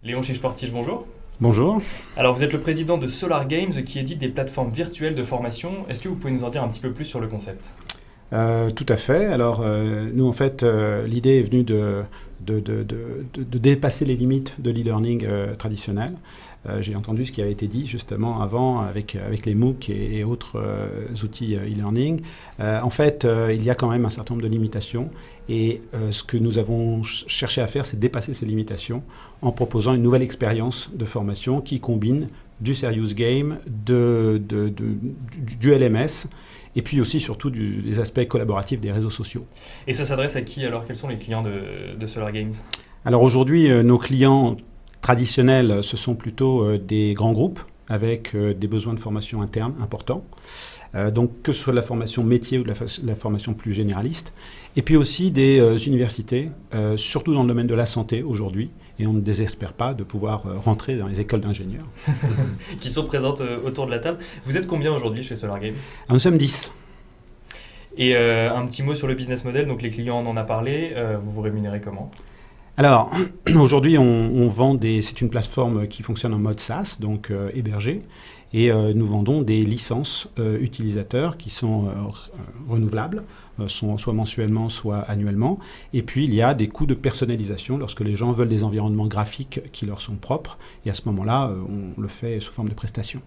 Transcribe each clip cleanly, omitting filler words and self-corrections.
Léon Chichportige, bonjour. Bonjour. Alors vous êtes le président de Solar Games qui édite des plateformes virtuelles de formation. Est-ce que vous pouvez nous en dire un petit peu plus sur le concept ? Tout à fait. Alors, nous, en fait, l'idée est venue de dépasser les limites de l'e-learning traditionnel. J'ai entendu ce qui avait été dit justement avant avec les MOOC et autres outils e-learning. En fait, il y a quand même un certain nombre de limitations et ce que nous avons cherché à faire, c'est dépasser ces limitations en proposant une nouvelle expérience de formation qui combine du serious game, du LMS, et puis aussi surtout des aspects collaboratifs des réseaux sociaux. Et ça s'adresse à qui alors ? Quels sont les clients de Solar Games ? Alors aujourd'hui, nos clients traditionnels, ce sont plutôt des grands groupes avec des besoins de formation interne importants. Donc que ce soit de la formation métier ou de la formation plus généraliste. Et puis aussi des universités, surtout dans le domaine de la santé aujourd'hui. Et on ne désespère pas de pouvoir rentrer dans les écoles d'ingénieurs. Qui sont présentes autour de la table. Vous êtes combien aujourd'hui chez Solar Games ? Nous sommes 10. Et un petit mot sur le business model. Donc les clients, on en a parlé. Vous vous rémunérez comment ? Alors, aujourd'hui, on vend c'est une plateforme qui fonctionne en mode SaaS, donc hébergé. Et nous vendons des licences utilisateurs qui sont renouvelables, soit mensuellement, soit annuellement. Et puis, il y a des coûts de personnalisation lorsque les gens veulent des environnements graphiques qui leur sont propres. Et à ce moment-là, on le fait sous forme de prestation.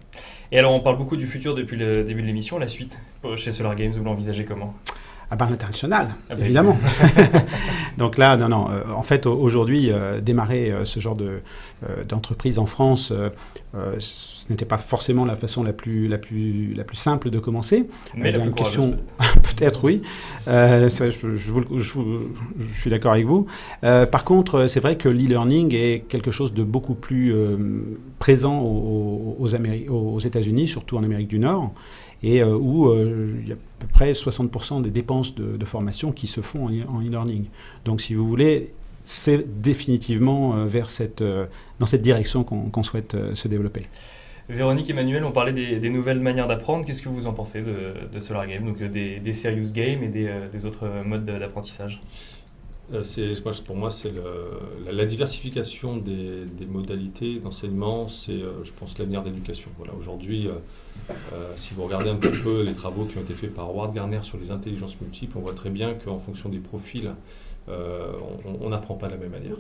Et alors, on parle beaucoup du futur depuis le début de l'émission. La suite, chez Solar Games, vous l'envisagez comment ? À part l'international, évidemment. Donc là, non. En fait, aujourd'hui, démarrer ce genre d'entreprise en France, ce n'était pas forcément la façon la plus simple de commencer. Mais la plus question, peut-être, oui. Ça, je suis d'accord avec vous. Par contre, c'est vrai que l'e-learning est quelque chose de beaucoup plus présent aux États-Unis, surtout en Amérique du Nord, et où il y a à peu près 60% des dépenses de formation qui se font en e-learning. Donc, si vous voulez, c'est définitivement dans cette direction qu'on souhaite se développer. Véronique, Emmanuel, on parlait des nouvelles manières d'apprendre. Qu'est-ce que vous en pensez de Solar Games, donc des serious games et des autres modes d'apprentissage ? Pour moi, c'est la diversification des modalités d'enseignement, c'est, je pense, l'avenir de l'éducation. Voilà, aujourd'hui, si vous regardez un petit peu les travaux qui ont été faits par Howard Gardner sur les intelligences multiples, on voit très bien qu'en fonction des profils, on n'apprend pas de la même manière.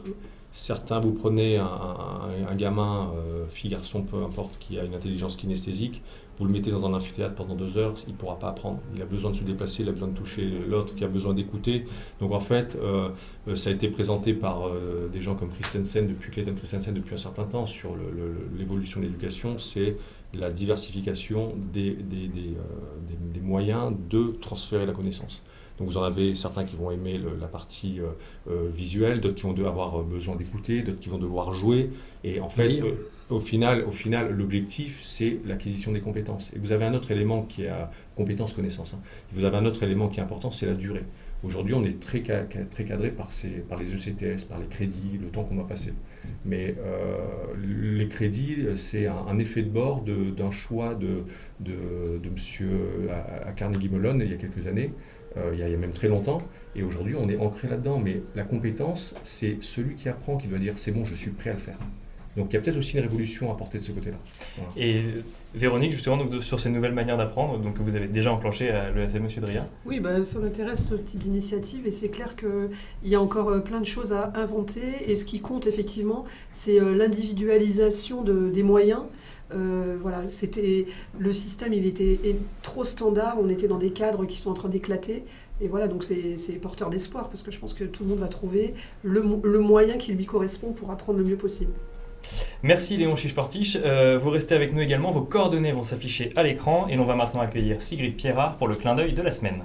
Certains, vous prenez un gamin, fille, garçon, peu importe, qui a une intelligence kinesthésique, vous le mettez dans un amphithéâtre pendant 2 heures, il ne pourra pas apprendre. Il a besoin de se déplacer, il a besoin de toucher l'autre, qui a besoin d'écouter. Donc en fait, ça a été présenté par des gens comme Clayton Christensen depuis un certain temps sur l'évolution de l'éducation, c'est la diversification des moyens de transférer la connaissance. Donc vous en avez certains qui vont aimer la partie visuelle, d'autres qui vont avoir besoin d'écouter, d'autres qui vont devoir jouer. Et en fait, au final, l'objectif, c'est l'acquisition des compétences. Et vous avez un autre élément qui est compétence-connaissance. Vous avez un autre élément qui est important, c'est la durée. Aujourd'hui, on est très cadré par les ECTS, par les crédits, le temps qu'on doit passer. Mais les crédits, c'est un effet de bord d'un choix de monsieur à Carnegie Mellon il y a quelques années. Il y a même très longtemps, et aujourd'hui on est ancré là-dedans, mais la compétence, c'est celui qui apprend qui doit dire c'est bon, je suis prêt à le faire. Donc il y a peut-être aussi une révolution à porter de ce côté-là. Voilà. Et Véronique, justement, donc, sur ces nouvelles manières d'apprendre, donc vous avez déjà enclenché à l'ESM Monsieur Dria. Oui, ça m'intéresse ce type d'initiative, et c'est clair qu'il y a encore plein de choses à inventer, et ce qui compte effectivement, c'est l'individualisation des moyens. Voilà, le système, il était trop standard, on était dans des cadres qui sont en train d'éclater, et voilà, donc c'est porteur d'espoir, parce que je pense que tout le monde va trouver le moyen qui lui correspond pour apprendre le mieux possible. Merci Léon Chichportige. Vous restez avec nous également, vos coordonnées vont s'afficher à l'écran, et l'on va maintenant accueillir Sigrid Pierrard pour le clin d'œil de la semaine.